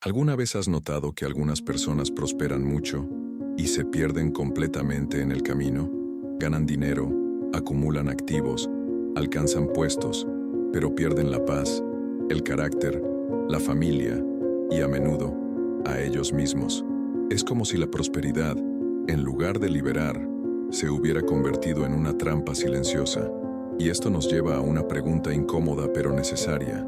¿Alguna vez has notado que algunas personas prosperan mucho y se pierden completamente en el camino? Ganan dinero, acumulan activos, alcanzan puestos, pero pierden la paz, el carácter, la familia y a menudo a ellos mismos. Es como si la prosperidad, en lugar de liberar, se hubiera convertido en una trampa silenciosa. Y esto nos lleva a una pregunta incómoda pero necesaria.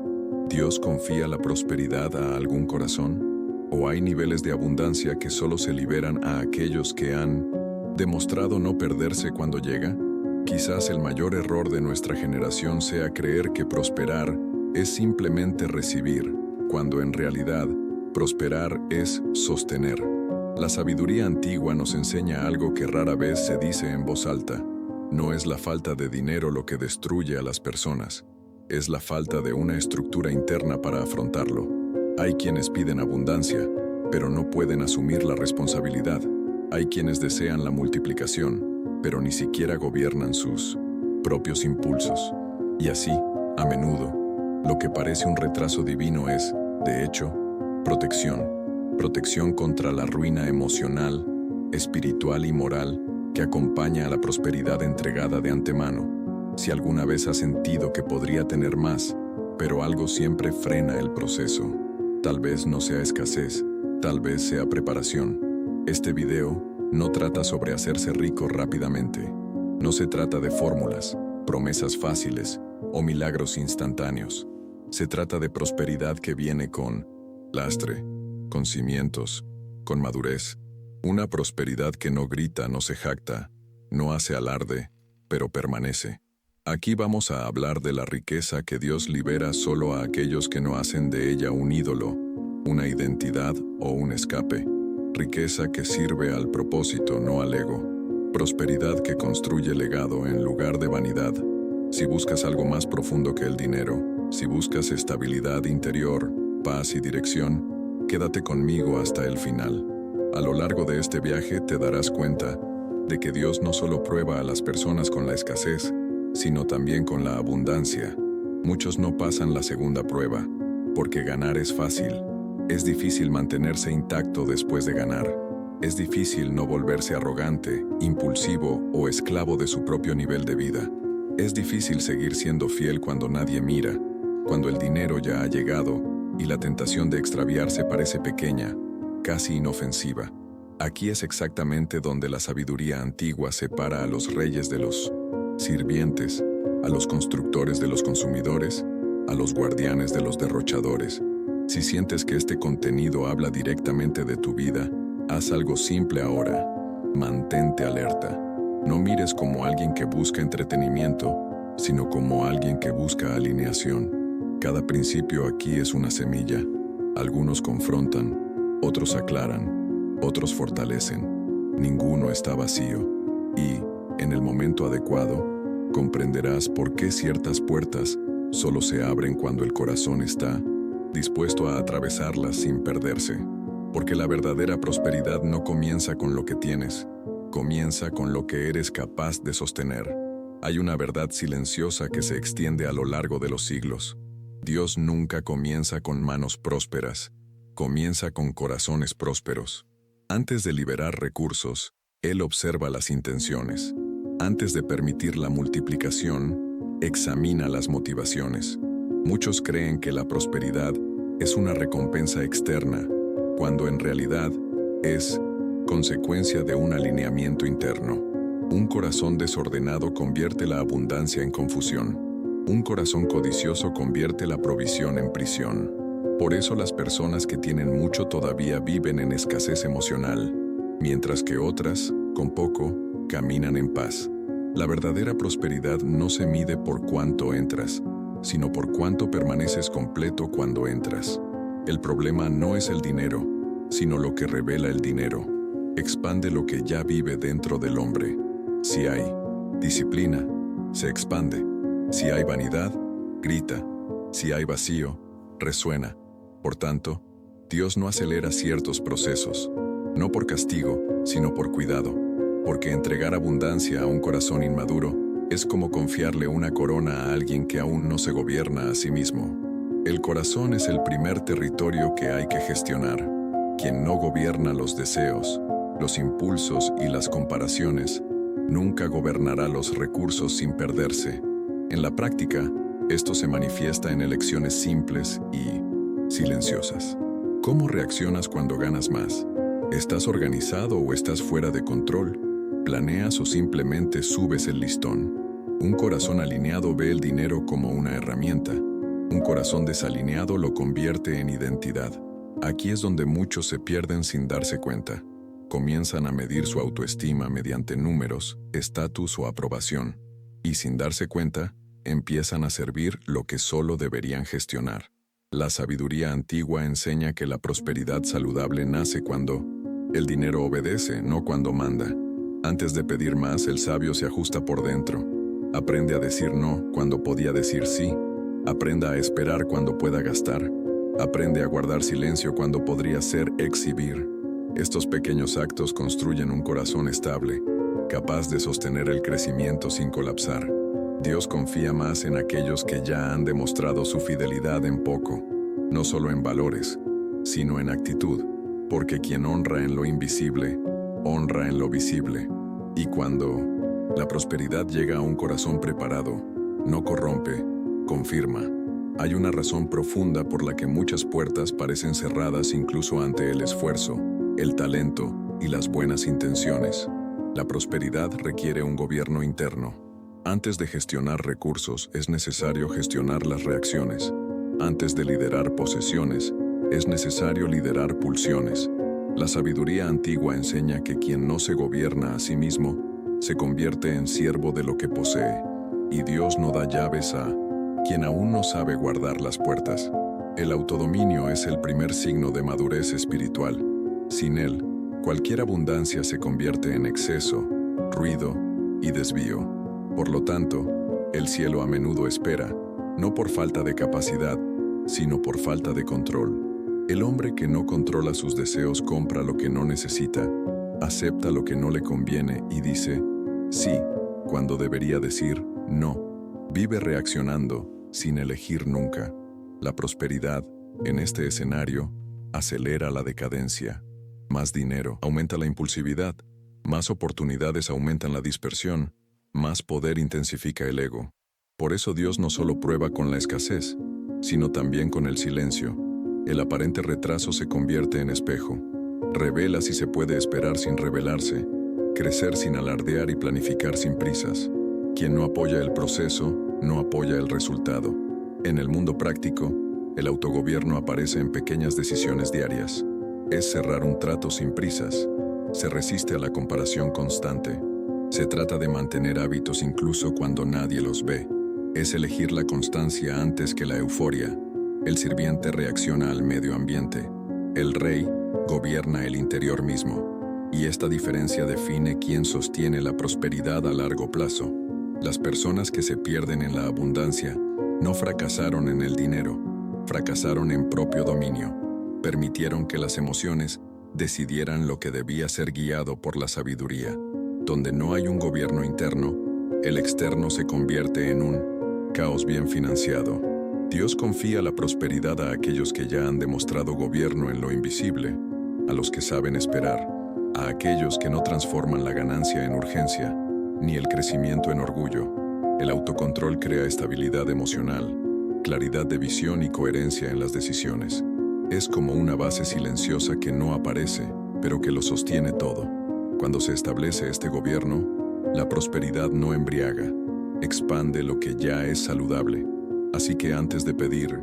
¿Dios confía la prosperidad a algún corazón? ¿O hay niveles de abundancia que solo se liberan a aquellos que han demostrado no perderse cuando llega? Quizás el mayor error de nuestra generación sea creer que prosperar es simplemente recibir, cuando en realidad prosperar es sostener. La sabiduría antigua nos enseña algo que rara vez se dice en voz alta. No es la falta de dinero lo que destruye a las personas. Es la falta de una estructura interna para afrontarlo. Hay quienes piden abundancia, pero no pueden asumir la responsabilidad. Hay quienes desean la multiplicación, pero ni siquiera gobiernan sus propios impulsos. Y así, a menudo, lo que parece un retraso divino es, de hecho, protección. Protección contra la ruina emocional, espiritual y moral que acompaña a la prosperidad entregada de antemano. Si alguna vez has sentido que podría tener más, pero algo siempre frena el proceso. Tal vez no sea escasez, tal vez sea preparación. Este video no trata sobre hacerse rico rápidamente. No se trata de fórmulas, promesas fáciles o milagros instantáneos. Se trata de prosperidad que viene con lastre, con cimientos, con madurez. Una prosperidad que no grita, no se jacta, no hace alarde, pero permanece. Aquí vamos a hablar de la riqueza que Dios libera solo a aquellos que no hacen de ella un ídolo, una identidad o un escape. Riqueza que sirve al propósito, no al ego. Prosperidad que construye legado en lugar de vanidad. Si buscas algo más profundo que el dinero, si buscas estabilidad interior, paz y dirección, quédate conmigo hasta el final. A lo largo de este viaje te darás cuenta de que Dios no solo prueba a las personas con la escasez, sino también con la abundancia. Muchos no pasan la segunda prueba, porque ganar es fácil. Es difícil mantenerse intacto después de ganar. Es difícil no volverse arrogante, impulsivo o esclavo de su propio nivel de vida. Es difícil seguir siendo fiel cuando nadie mira, cuando el dinero ya ha llegado y la tentación de extraviarse parece pequeña, casi inofensiva. Aquí es exactamente donde la sabiduría antigua separa a los reyes de los sirvientes, a los constructores de los consumidores, a los guardianes de los derrochadores. Si sientes que este contenido habla directamente de tu vida, haz algo simple ahora. Mantente alerta. No mires como alguien que busca entretenimiento, sino como alguien que busca alineación. Cada principio aquí es una semilla. Algunos confrontan, otros aclaran, otros fortalecen. Ninguno está vacío. Y, en el momento adecuado, comprenderás por qué ciertas puertas solo se abren cuando el corazón está dispuesto a atravesarlas sin perderse. Porque la verdadera prosperidad no comienza con lo que tienes, comienza con lo que eres capaz de sostener. Hay una verdad silenciosa que se extiende a lo largo de los siglos. Dios nunca comienza con manos prósperas, comienza con corazones prósperos. Antes de liberar recursos, Él observa las intenciones. Antes de permitir la multiplicación, examina las motivaciones. Muchos creen que la prosperidad es una recompensa externa, cuando en realidad es consecuencia de un alineamiento interno. Un corazón desordenado convierte la abundancia en confusión. Un corazón codicioso convierte la provisión en prisión. Por eso las personas que tienen mucho todavía viven en escasez emocional, mientras que otras, con poco, caminan en paz. La verdadera prosperidad no se mide por cuánto entras, sino por cuánto permaneces completo cuando entras. El problema no es el dinero, sino lo que revela el dinero. Expande lo que ya vive dentro del hombre. Si hay disciplina, se expande. Si hay vanidad, grita. Si hay vacío, resuena. Por tanto, Dios no acelera ciertos procesos, no por castigo, sino por cuidado. Porque entregar abundancia a un corazón inmaduro es como confiarle una corona a alguien que aún no se gobierna a sí mismo. El corazón es el primer territorio que hay que gestionar. Quien no gobierna los deseos, los impulsos y las comparaciones, nunca gobernará los recursos sin perderse. En la práctica, esto se manifiesta en elecciones simples y silenciosas. ¿Cómo reaccionas cuando ganas más? ¿Estás organizado o estás fuera de control? ¿Planeas o simplemente subes el listón? Un corazón alineado ve el dinero como una herramienta. Un corazón desalineado lo convierte en identidad. Aquí es donde muchos se pierden sin darse cuenta. Comienzan a medir su autoestima mediante números, estatus o aprobación. Y sin darse cuenta, empiezan a servir lo que solo deberían gestionar. La sabiduría antigua enseña que la prosperidad saludable nace cuando el dinero obedece, no cuando manda. Antes de pedir más, el sabio se ajusta por dentro. Aprende a decir no cuando podía decir sí. Aprenda a esperar cuando pueda gastar. Aprende a guardar silencio cuando podría ser exhibir. Estos pequeños actos construyen un corazón estable, capaz de sostener el crecimiento sin colapsar. Dios confía más en aquellos que ya han demostrado su fidelidad en poco, no solo en valores, sino en actitud, porque quien honra en lo invisible, honra en lo visible. Y cuando la prosperidad llega a un corazón preparado, no corrompe, confirma. Hay una razón profunda por la que muchas puertas parecen cerradas incluso ante el esfuerzo, el talento y las buenas intenciones. La prosperidad requiere un gobierno interno. Antes de gestionar recursos, es necesario gestionar las reacciones. Antes de liderar posesiones, es necesario liderar pulsiones. La sabiduría antigua enseña que quien no se gobierna a sí mismo, se convierte en siervo de lo que posee, y Dios no da llaves a quien aún no sabe guardar las puertas. El autodominio es el primer signo de madurez espiritual. Sin él, cualquier abundancia se convierte en exceso, ruido y desvío. Por lo tanto, el cielo a menudo espera, no por falta de capacidad, sino por falta de control. El hombre que no controla sus deseos compra lo que no necesita, acepta lo que no le conviene y dice sí, cuando debería decir no. Vive reaccionando, sin elegir nunca. La prosperidad, en este escenario, acelera la decadencia. Más dinero aumenta la impulsividad, más oportunidades aumentan la dispersión, más poder intensifica el ego. Por eso Dios no solo prueba con la escasez, sino también con el silencio. El aparente retraso se convierte en espejo. Revela si se puede esperar sin rebelarse, crecer sin alardear y planificar sin prisas. Quien no apoya el proceso, no apoya el resultado. En el mundo práctico, el autogobierno aparece en pequeñas decisiones diarias. Es cerrar un trato sin prisas. Se resiste a la comparación constante. Se trata de mantener hábitos incluso cuando nadie los ve. Es elegir la constancia antes que la euforia. El sirviente reacciona al medio ambiente. El rey gobierna el interior mismo. Y esta diferencia define quién sostiene la prosperidad a largo plazo. Las personas que se pierden en la abundancia no fracasaron en el dinero, fracasaron en propio dominio. Permitieron que las emociones decidieran lo que debía ser guiado por la sabiduría. Donde no hay un gobierno interno, el externo se convierte en un caos bien financiado. Dios confía la prosperidad a aquellos que ya han demostrado gobierno en lo invisible, a los que saben esperar, a aquellos que no transforman la ganancia en urgencia, ni el crecimiento en orgullo. El autocontrol crea estabilidad emocional, claridad de visión y coherencia en las decisiones. Es como una base silenciosa que no aparece, pero que lo sostiene todo. Cuando se establece este gobierno, la prosperidad no embriaga, expande lo que ya es saludable. Así que antes de pedir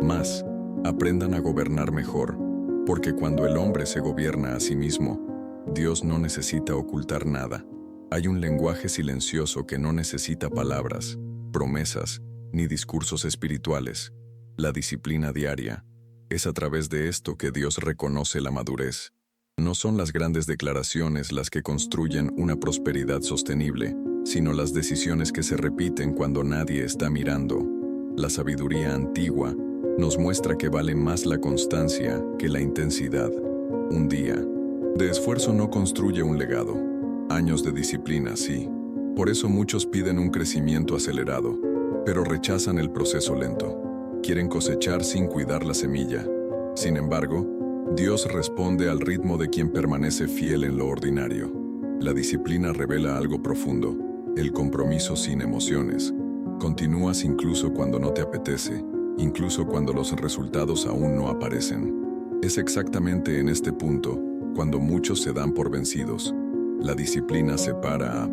más, aprendan a gobernar mejor, porque cuando el hombre se gobierna a sí mismo, Dios no necesita ocultar nada. Hay un lenguaje silencioso que no necesita palabras, promesas, ni discursos espirituales. La disciplina diaria. Es a través de esto que Dios reconoce la madurez. No son las grandes declaraciones las que construyen una prosperidad sostenible, sino las decisiones que se repiten cuando nadie está mirando. La sabiduría antigua nos muestra que vale más la constancia que la intensidad. Un día de esfuerzo no construye un legado. Años de disciplina, sí. Por eso muchos piden un crecimiento acelerado, pero rechazan el proceso lento. Quieren cosechar sin cuidar la semilla. Sin embargo, Dios responde al ritmo de quien permanece fiel en lo ordinario. La disciplina revela algo profundo, el compromiso sin emociones. Continúas incluso cuando no te apetece, incluso cuando los resultados aún no aparecen. Es exactamente en este punto, cuando muchos se dan por vencidos. La disciplina separa a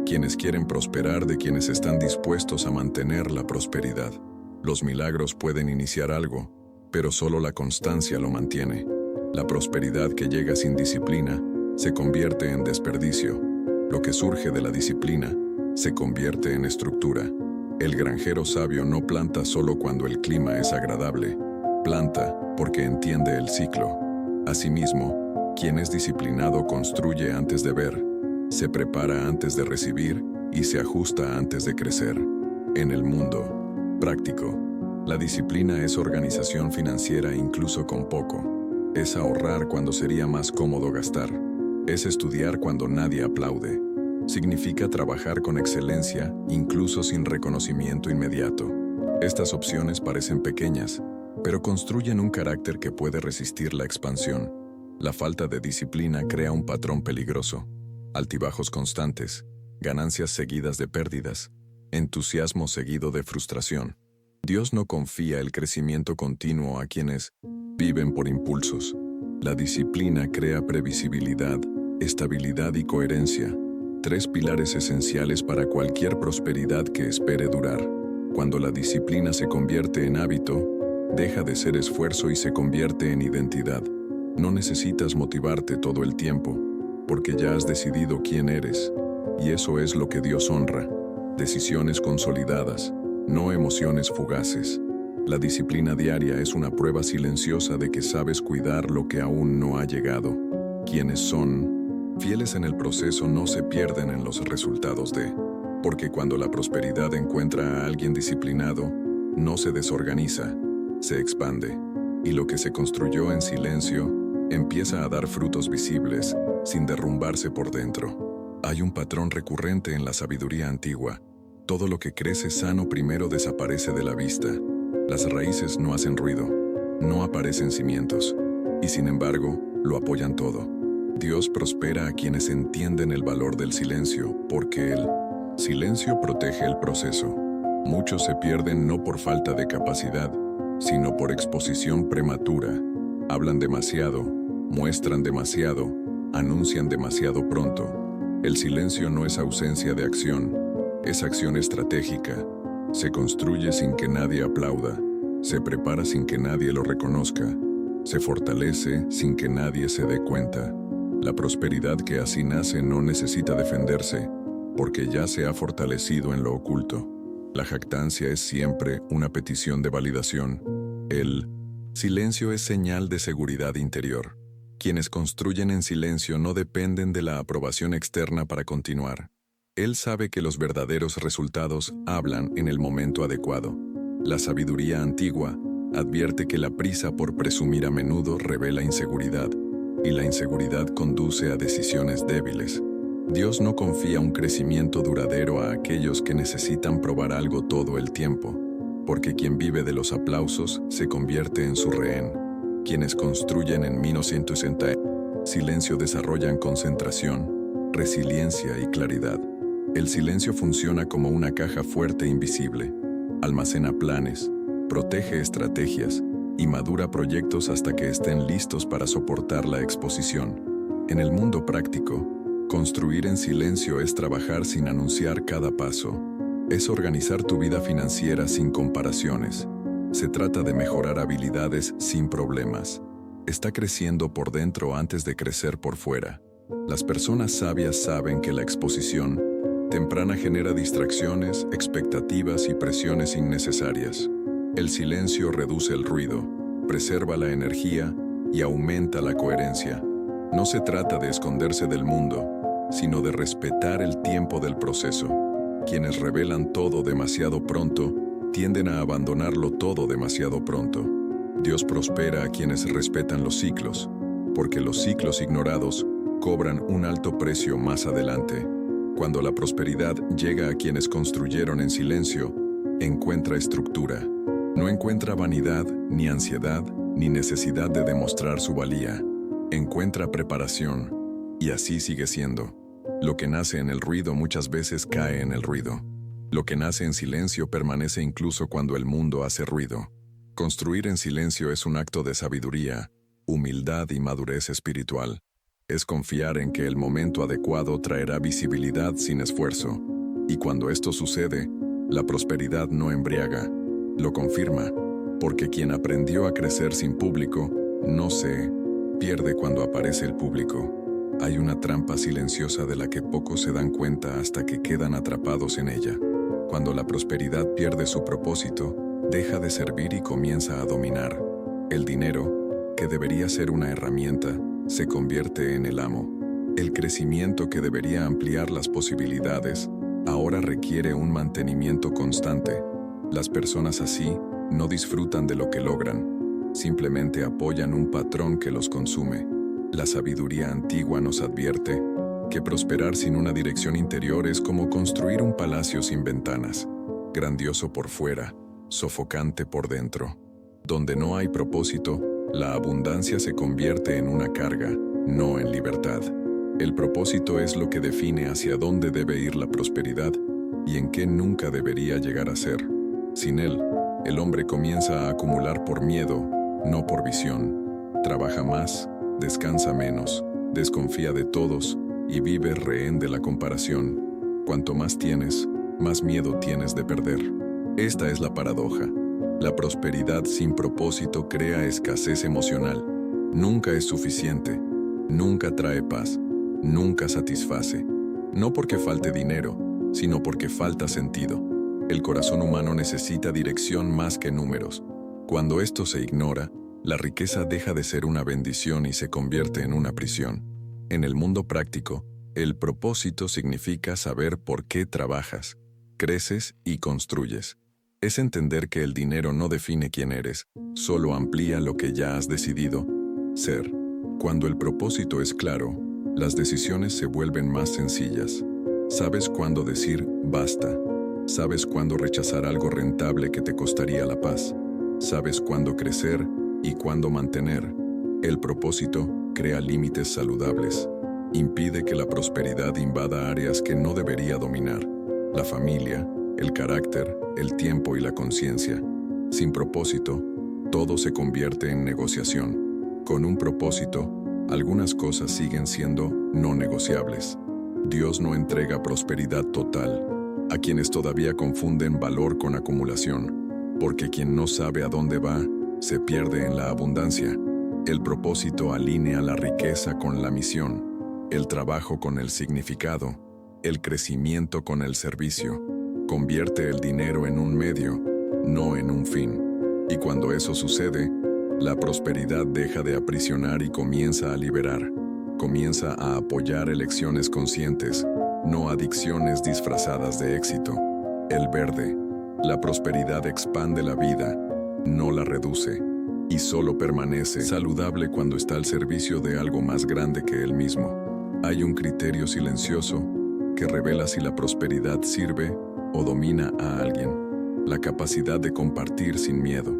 quienes quieren prosperar de quienes están dispuestos a mantener la prosperidad. Los milagros pueden iniciar algo, pero solo la constancia lo mantiene. La prosperidad que llega sin disciplina se convierte en desperdicio. Lo que surge de la disciplina se convierte en estructura. El granjero sabio no planta solo cuando el clima es agradable. Planta porque entiende el ciclo. Asimismo, quien es disciplinado construye antes de ver, se prepara antes de recibir y se ajusta antes de crecer. En el mundo práctico, la disciplina es organización financiera incluso con poco. Es ahorrar cuando sería más cómodo gastar. Es estudiar cuando nadie aplaude. Significa trabajar con excelencia incluso sin reconocimiento inmediato. Estas opciones parecen pequeñas, pero construyen un carácter que puede resistir la expansión. La falta de disciplina crea un patrón peligroso. Altibajos constantes, ganancias seguidas de pérdidas, entusiasmo seguido de frustración. Dios no confía el crecimiento continuo a quienes viven por impulsos. La disciplina crea previsibilidad, estabilidad y coherencia, tres pilares esenciales para cualquier prosperidad que espere durar. Cuando la disciplina se convierte en hábito, deja de ser esfuerzo y se convierte en identidad. No necesitas motivarte todo el tiempo, porque ya has decidido quién eres, y eso es lo que Dios honra. Decisiones consolidadas, no emociones fugaces. La disciplina diaria es una prueba silenciosa de que sabes cuidar lo que aún no ha llegado. Quienes son fieles en el proceso no se pierden en los resultados porque cuando la prosperidad encuentra a alguien disciplinado, no se desorganiza, se expande, y lo que se construyó en silencio empieza a dar frutos visibles sin derrumbarse por dentro. Hay un patrón recurrente en la sabiduría antigua. Todo lo que crece sano primero desaparece de la vista. Las raíces no hacen ruido, no aparecen cimientos, y sin embargo, lo apoyan todo. Dios prospera a quienes entienden el valor del silencio, porque el silencio protege el proceso. Muchos se pierden no por falta de capacidad, sino por exposición prematura. Hablan demasiado, muestran demasiado, anuncian demasiado pronto. El silencio no es ausencia de acción, es acción estratégica. Se construye sin que nadie aplauda, se prepara sin que nadie lo reconozca, se fortalece sin que nadie se dé cuenta. La prosperidad que así nace no necesita defenderse, porque ya se ha fortalecido en lo oculto. La jactancia es siempre una petición de validación. El silencio es señal de seguridad interior. Quienes construyen en silencio no dependen de la aprobación externa para continuar. Él sabe que los verdaderos resultados hablan en el momento adecuado. La sabiduría antigua advierte que la prisa por presumir a menudo revela inseguridad, y la inseguridad conduce a decisiones débiles. Dios no confía un crecimiento duradero a aquellos que necesitan probar algo todo el tiempo, porque quien vive de los aplausos se convierte en su rehén. Quienes construyen en 1960 silencio desarrollan concentración, resiliencia y claridad. El silencio funciona como una caja fuerte e invisible. Almacena planes, protege estrategias y madura proyectos hasta que estén listos para soportar la exposición. En el mundo práctico, construir en silencio es trabajar sin anunciar cada paso. Es organizar tu vida financiera sin comparaciones. Se trata de mejorar habilidades sin problemas. Está creciendo por dentro antes de crecer por fuera. Las personas sabias saben que la exposición temprana genera distracciones, expectativas y presiones innecesarias. El silencio reduce el ruido, preserva la energía y aumenta la coherencia. No se trata de esconderse del mundo, sino de respetar el tiempo del proceso. Quienes revelan todo demasiado pronto tienden a abandonarlo todo demasiado pronto. Dios prospera a quienes respetan los ciclos, porque los ciclos ignorados cobran un alto precio más adelante. Cuando la prosperidad llega a quienes construyeron en silencio, encuentra estructura. No encuentra vanidad, ni ansiedad, ni necesidad de demostrar su valía. Encuentra preparación, y así sigue siendo. Lo que nace en el ruido muchas veces cae en el ruido. Lo que nace en silencio permanece incluso cuando el mundo hace ruido. Construir en silencio es un acto de sabiduría, humildad y madurez espiritual. Es confiar en que el momento adecuado traerá visibilidad sin esfuerzo. Y cuando esto sucede, la prosperidad no embriaga, lo confirma, porque quien aprendió a crecer sin público, no se pierde cuando aparece el público. Hay una trampa silenciosa de la que pocos se dan cuenta hasta que quedan atrapados en ella. Cuando la prosperidad pierde su propósito, deja de servir y comienza a dominar. El dinero, que debería ser una herramienta, se convierte en el amo. El crecimiento que debería ampliar las posibilidades, ahora requiere un mantenimiento constante. Las personas así no disfrutan de lo que logran, simplemente apoyan un patrón que los consume. La sabiduría antigua nos advierte que prosperar sin una dirección interior es como construir un palacio sin ventanas, grandioso por fuera, sofocante por dentro. Donde no hay propósito, la abundancia se convierte en una carga, no en libertad. El propósito es lo que define hacia dónde debe ir la prosperidad y en qué nunca debería llegar a ser. Sin él, el hombre comienza a acumular por miedo, no por visión. Trabaja más, descansa menos, desconfía de todos y vive rehén de la comparación. Cuanto más tienes, más miedo tienes de perder. Esta es la paradoja. La prosperidad sin propósito crea escasez emocional. Nunca es suficiente, nunca trae paz, nunca satisface. No porque falte dinero, sino porque falta sentido. El corazón humano necesita dirección más que números. Cuando esto se ignora, la riqueza deja de ser una bendición y se convierte en una prisión. En el mundo práctico, el propósito significa saber por qué trabajas, creces y construyes. Es entender que el dinero no define quién eres, solo amplía lo que ya has decidido ser. Cuando el propósito es claro, las decisiones se vuelven más sencillas. Sabes cuándo decir basta. Sabes cuándo rechazar algo rentable que te costaría la paz. Sabes cuándo crecer y cuándo mantener. El propósito crea límites saludables. Impide que la prosperidad invada áreas que no debería dominar. La familia, el carácter, el tiempo y la conciencia. Sin propósito, todo se convierte en negociación. Con un propósito, algunas cosas siguen siendo no negociables. Dios no entrega prosperidad total a quienes todavía confunden valor con acumulación, porque quien no sabe a dónde va, se pierde en la abundancia. El propósito alinea la riqueza con la misión, el trabajo con el significado, el crecimiento con el servicio. Convierte el dinero en un medio, no en un fin. Y cuando eso sucede, la prosperidad deja de aprisionar y comienza a liberar. Comienza a apoyar elecciones conscientes, no adicciones disfrazadas de éxito. El verde, la prosperidad expande la vida, no la reduce, y solo permanece saludable cuando está al servicio de algo más grande que él mismo. Hay un criterio silencioso que revela si la prosperidad sirve o domina a alguien. La capacidad de compartir sin miedo.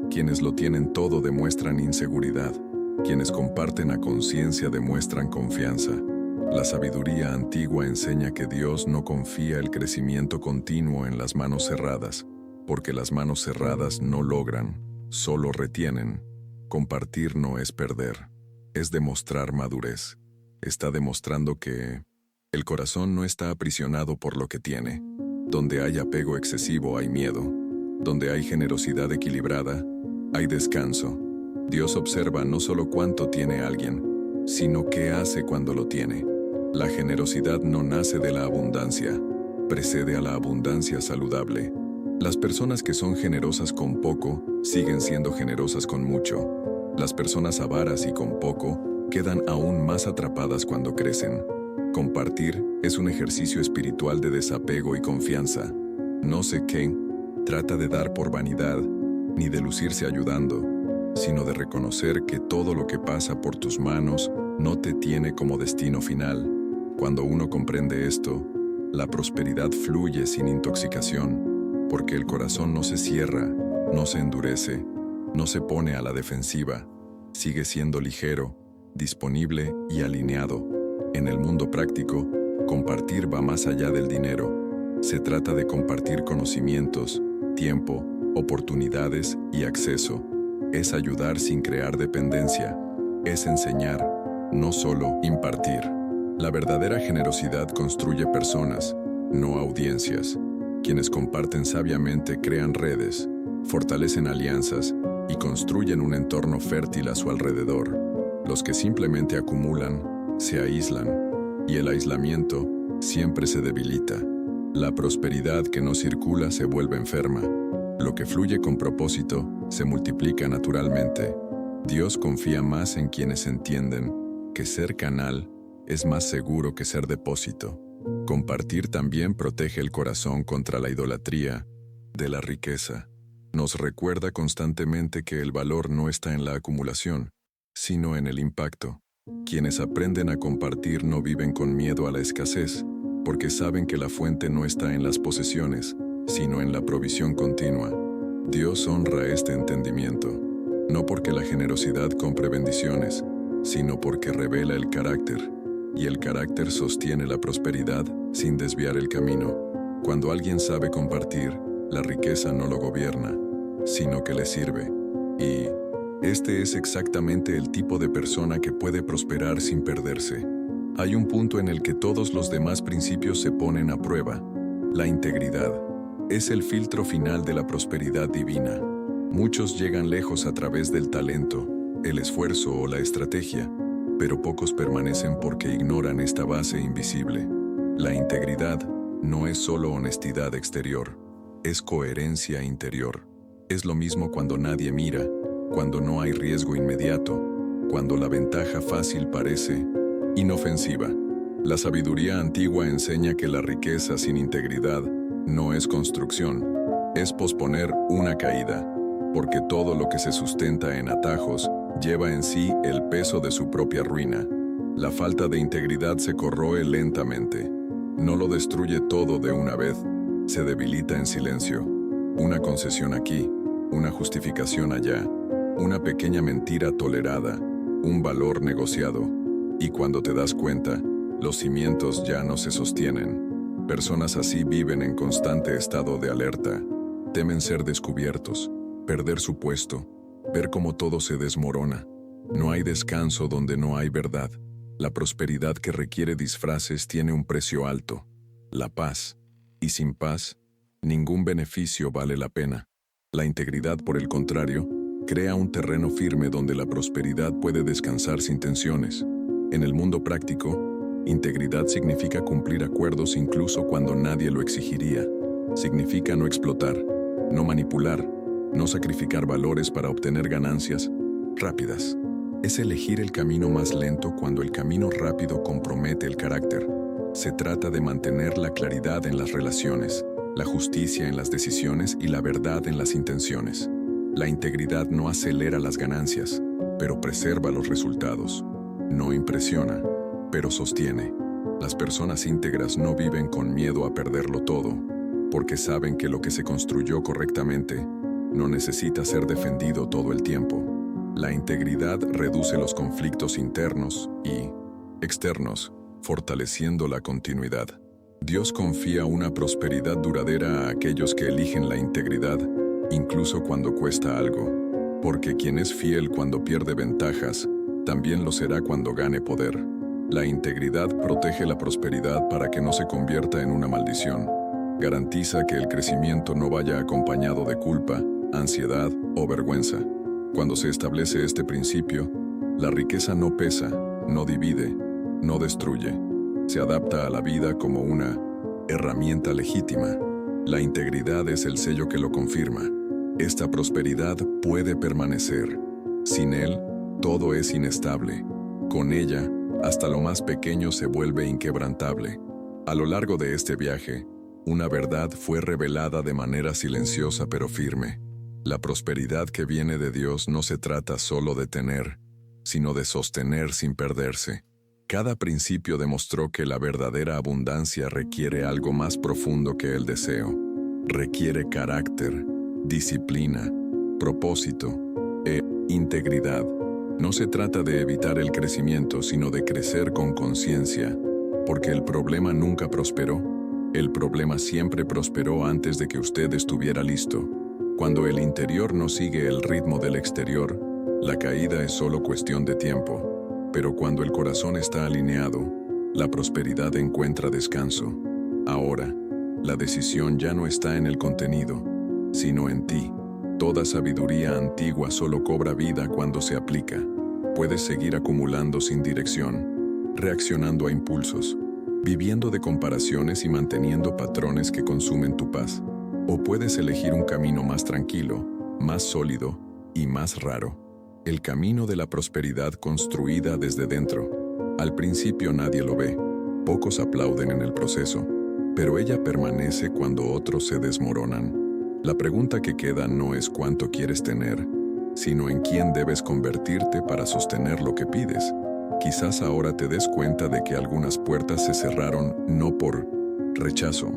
Quienes lo tienen todo demuestran inseguridad. Quienes comparten a conciencia demuestran confianza. La sabiduría antigua enseña que Dios no confía el crecimiento continuo en las manos cerradas, porque las manos cerradas no logran, solo retienen. Compartir no es perder, es demostrar madurez. Está demostrando que el corazón no está aprisionado por lo que tiene. Donde hay apego excesivo hay miedo. Donde hay generosidad equilibrada, hay descanso. Dios observa no solo cuánto tiene alguien, sino qué hace cuando lo tiene. La generosidad no nace de la abundancia, precede a la abundancia saludable. Las personas que son generosas con poco, siguen siendo generosas con mucho. Las personas avaras y con poco, quedan aún más atrapadas cuando crecen. Compartir es un ejercicio espiritual de desapego y confianza. No sé qué trata de dar por vanidad, ni de lucirse ayudando, sino de reconocer que todo lo que pasa por tus manos no te tiene como destino final. Cuando uno comprende esto, la prosperidad fluye sin intoxicación, porque el corazón no se cierra, No se endurece, no se pone a la defensiva, sigue siendo ligero, disponible y alineado. En el mundo práctico, compartir va más allá del dinero. Se trata de compartir conocimientos, tiempo, oportunidades y acceso. Es ayudar sin crear dependencia. Es enseñar, no solo impartir. La verdadera generosidad construye personas, no audiencias. Quienes comparten sabiamente crean redes, fortalecen alianzas y construyen un entorno fértil a su alrededor. Los que simplemente acumulan, se aíslan, y el aislamiento siempre se debilita. La prosperidad que no circula se vuelve enferma. Lo que fluye con propósito se multiplica naturalmente. Dios confía más en quienes entienden que ser canal es más seguro que ser depósito. Compartir también protege el corazón contra la idolatría de la riqueza. Nos recuerda constantemente que el valor no está en la acumulación, sino en el impacto. Quienes aprenden a compartir no viven con miedo a la escasez, porque saben que la fuente no está en las posesiones, sino en la provisión continua. Dios honra este entendimiento, no porque la generosidad compre bendiciones, sino porque revela el carácter, y el carácter sostiene la prosperidad sin desviar el camino. Cuando alguien sabe compartir, la riqueza no lo gobierna, sino que le sirve. Y este es exactamente el tipo de persona que puede prosperar sin perderse. Hay un punto en el que todos los demás principios se ponen a prueba. La integridad es el filtro final de la prosperidad divina. Muchos llegan lejos a través del talento, el esfuerzo o la estrategia, pero pocos permanecen porque ignoran esta base invisible. La integridad no es solo honestidad exterior, es coherencia interior. Es lo mismo cuando nadie mira, cuando no hay riesgo inmediato, cuando la ventaja fácil parece inofensiva. La sabiduría antigua enseña que la riqueza sin integridad no es construcción, es posponer una caída, porque todo lo que se sustenta en atajos lleva en sí el peso de su propia ruina. La falta de integridad se corroe lentamente. No lo destruye todo de una vez, se debilita en silencio. Una concesión aquí, una justificación allá, una pequeña mentira tolerada, un valor negociado. Y cuando te das cuenta, los cimientos ya no se sostienen. Personas así viven en constante estado de alerta. Temen ser descubiertos, perder su puesto, ver cómo todo se desmorona. No hay descanso donde no hay verdad. La prosperidad que requiere disfraces tiene un precio alto, la paz. Y sin paz, ningún beneficio vale la pena. La integridad, por el contrario, crea un terreno firme donde la prosperidad puede descansar sin tensiones. En el mundo práctico, integridad significa cumplir acuerdos incluso cuando nadie lo exigiría. Significa no explotar, no manipular, no sacrificar valores para obtener ganancias rápidas. Es elegir el camino más lento cuando el camino rápido compromete el carácter. Se trata de mantener la claridad en las relaciones, la justicia en las decisiones y la verdad en las intenciones. La integridad no acelera las ganancias, pero preserva los resultados. No impresiona, pero sostiene. Las personas íntegras no viven con miedo a perderlo todo, porque saben que lo que se construyó correctamente no necesita ser defendido todo el tiempo. La integridad reduce los conflictos internos y externos, fortaleciendo la continuidad. Dios confía una prosperidad duradera a aquellos que eligen la integridad, incluso cuando cuesta algo, porque quien es fiel cuando pierde ventajas, también lo será cuando gane poder. La integridad protege la prosperidad para que no se convierta en una maldición. Garantiza que el crecimiento no vaya acompañado de culpa, ansiedad o vergüenza. Cuando se establece este principio, la riqueza no pesa, no divide, no destruye. Se adapta a la vida como una herramienta legítima. La integridad es el sello que lo confirma. Esta prosperidad puede permanecer. Sin él, todo es inestable. Con ella, hasta lo más pequeño se vuelve inquebrantable. A lo largo de este viaje, una verdad fue revelada de manera silenciosa pero firme. La prosperidad que viene de Dios no se trata solo de tener, sino de sostener sin perderse. Cada principio demostró que la verdadera abundancia requiere algo más profundo que el deseo. Requiere carácter, disciplina, propósito e integridad. No se trata de evitar el crecimiento, sino de crecer con conciencia, porque el problema nunca prosperó. El problema siempre prosperó antes de que usted estuviera listo. Cuando el interior no sigue el ritmo del exterior, la caída es solo cuestión de tiempo. Pero cuando el corazón está alineado, la prosperidad encuentra descanso. Ahora, la decisión ya no está en el contenido, sino en ti. Toda sabiduría antigua solo cobra vida cuando se aplica. Puedes seguir acumulando sin dirección, reaccionando a impulsos, viviendo de comparaciones y manteniendo patrones que consumen tu paz. O puedes elegir un camino más tranquilo, más sólido y más raro. El camino de la prosperidad construida desde dentro. Al principio nadie lo ve, pocos aplauden en el proceso, pero ella permanece cuando otros se desmoronan. La pregunta que queda no es cuánto quieres tener, sino en quién debes convertirte para sostener lo que pides. Quizás ahora te des cuenta de que algunas puertas se cerraron no por rechazo,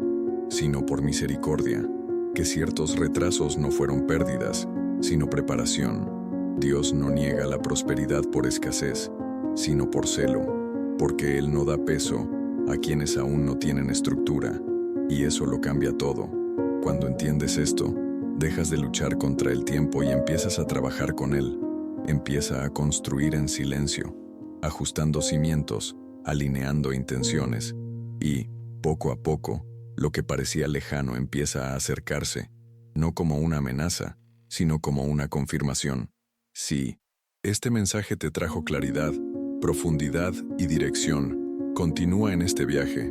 sino por misericordia, que ciertos retrasos no fueron pérdidas, sino preparación. Dios no niega la prosperidad por escasez, sino por celo, porque Él no da peso a quienes aún no tienen estructura, y eso lo cambia todo. Cuando entiendes esto, dejas de luchar contra el tiempo y empiezas a trabajar con él. Empieza a construir en silencio, ajustando cimientos, alineando intenciones, y, poco a poco, lo que parecía lejano empieza a acercarse, no como una amenaza, sino como una confirmación. Sí, este mensaje te trajo claridad, profundidad y dirección. Continúa en este viaje.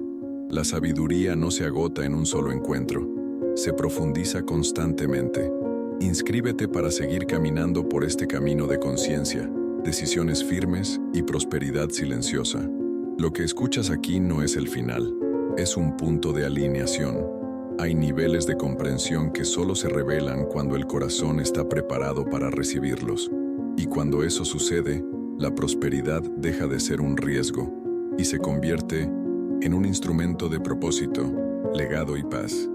La sabiduría no se agota en un solo encuentro. Se profundiza constantemente. Inscríbete para seguir caminando por este camino de conciencia, decisiones firmes y prosperidad silenciosa. Lo que escuchas aquí no es el final, es un punto de alineación. Hay niveles de comprensión que solo se revelan cuando el corazón está preparado para recibirlos. Y cuando eso sucede, la prosperidad deja de ser un riesgo y se convierte en un instrumento de propósito, legado y paz.